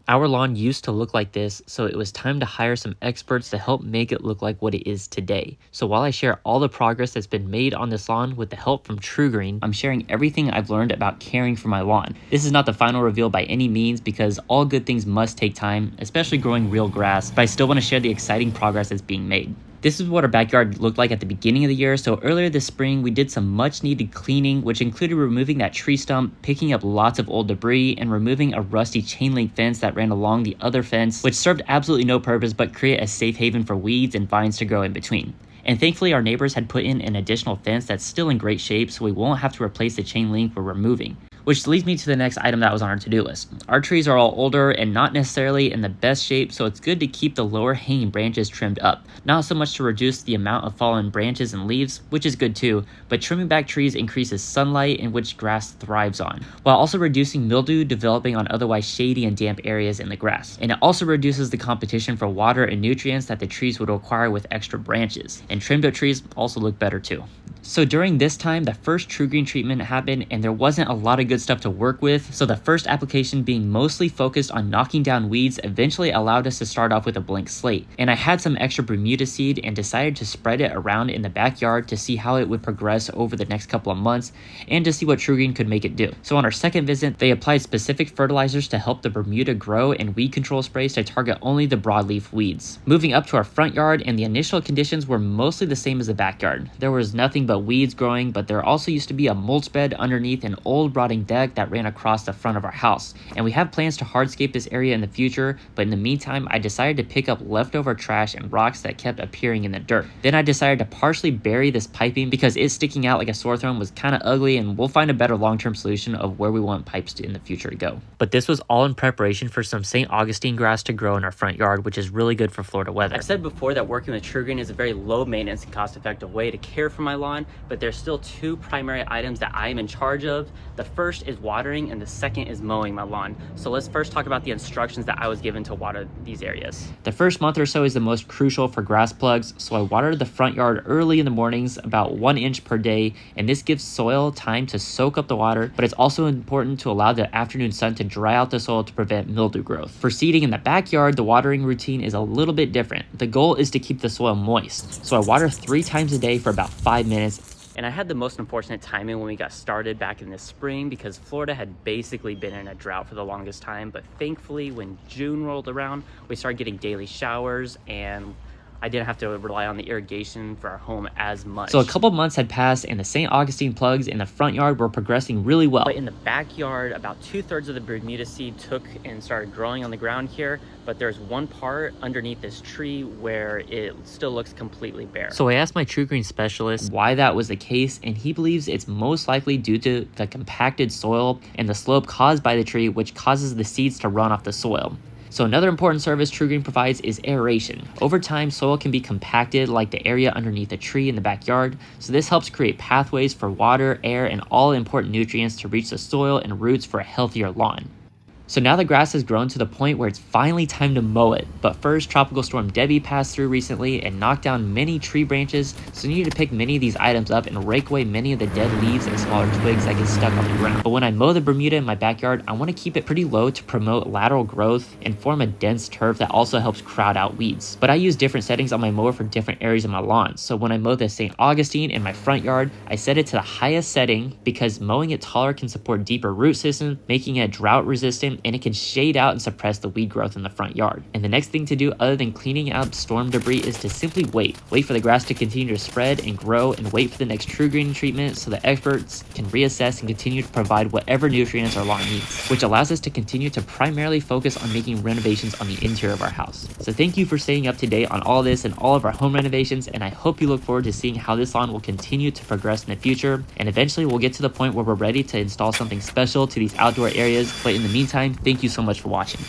Our lawn used to look like this, so it was time to hire some experts to help make it look like what it is today. So while I share all the progress that's been made on this lawn with the help from TruGreen, I'm sharing everything I've learned about caring for my lawn. This is not the final reveal by any means because all good things must take time, especially growing real grass, but I still want to share the exciting progress that's being made. This is what our backyard looked like at the beginning of the year, so earlier this spring we did some much needed cleaning, which included removing that tree stump, picking up lots of old debris, and removing a rusty chain link fence that ran along the other fence, which served absolutely no purpose but create a safe haven for weeds and vines to grow in between. And thankfully our neighbors had put in an additional fence that's still in great shape, so we won't have to replace the chain link we're removing. Which leads me to the next item that was on our to-do list. Our trees are all older and not necessarily in the best shape, so it's good to keep the lower hanging branches trimmed up. Not so much to reduce the amount of fallen branches and leaves, which is good too, but trimming back trees increases sunlight in which grass thrives on, while also reducing mildew developing on otherwise shady and damp areas in the grass. And it also reduces the competition for water and nutrients that the trees would require with extra branches. And trimmed up trees also look better too. So during this time, the first TruGreen treatment happened and there wasn't a lot of good stuff to work with, so the first application being mostly focused on knocking down weeds eventually allowed us to start off with a blank slate. And I had some extra Bermuda seed and decided to spread it around in the backyard to see how it would progress over the next couple of months and to see what TruGreen could make it do. So on our second visit, they applied specific fertilizers to help the Bermuda grow and weed control sprays to target only the broadleaf weeds. Moving up to our front yard, and the initial conditions were mostly the same as the backyard. There was nothing but weeds growing, but there also used to be a mulch bed underneath an old rotting deck that ran across the front of our house. And we have plans to hardscape this area in the future, but in the meantime I decided to pick up leftover trash and rocks that kept appearing in the dirt. Then I decided to partially bury this piping because it sticking out like a sore thumb was kind of ugly, and we'll find a better long-term solution of where we want pipes to in the future to go. But this was all in preparation for some St. Augustine grass to grow in our front yard, which is really good for Florida weather. I've said before that working with TruGreen is a very low maintenance and cost-effective way to care for my lawn, but there's still two primary items that I am in charge of. The first is watering and the second is mowing my lawn. So let's first talk about the instructions that I was given to water these areas. The first month or so is the most crucial for grass plugs, so I watered the front yard early in the mornings, about 1 inch per day, and this gives soil time to soak up the water, but it's also important to allow the afternoon sun to dry out the soil to prevent mildew growth. For seeding in the backyard, the watering routine is a little bit different. The goal is to keep the soil moist, so I water 3 times a day for about 5 minutes. And I had the most unfortunate timing when we got started back in this spring because Florida had basically been in a drought for the longest time, but thankfully when June rolled around, we started getting daily showers and I didn't have to rely on the irrigation for our home as much. So a couple months had passed and the St. Augustine plugs in the front yard were progressing really well. But in the backyard, about 2/3 of the Bermuda seed took and started growing on the ground here, but there's one part underneath this tree where it still looks completely bare. So I asked my TruGreen specialist why that was the case, and he believes it's most likely due to the compacted soil and the slope caused by the tree, which causes the seeds to run off the soil. So another important service TruGreen provides is aeration. Over time, soil can be compacted like the area underneath a tree in the backyard, so this helps create pathways for water, air, and all important nutrients to reach the soil and roots for a healthier lawn. So now the grass has grown to the point where it's finally time to mow it. But first, Tropical Storm Debby passed through recently and knocked down many tree branches, so you need to pick many of these items up and rake away many of the dead leaves and smaller twigs that get stuck on the ground. But when I mow the Bermuda in my backyard, I want to keep it pretty low to promote lateral growth and form a dense turf that also helps crowd out weeds. But I use different settings on my mower for different areas of my lawn. So when I mow the St. Augustine in my front yard, I set it to the highest setting because mowing it taller can support deeper root systems, making it drought resistant, and it can shade out and suppress the weed growth in the front yard. And the next thing to do other than cleaning out storm debris is to simply wait for the grass to continue to spread and grow, and wait for the next TruGreen treatment so the experts can reassess and continue to provide whatever nutrients our lawn needs, which allows us to continue to primarily focus on making renovations on the interior of our house. So thank you for staying up to date on all this and all of our home renovations, and I hope you look forward to seeing how this lawn will continue to progress in the future, and eventually we'll get to the point where we're ready to install something special to these outdoor areas. But in the meantime, thank you so much for watching.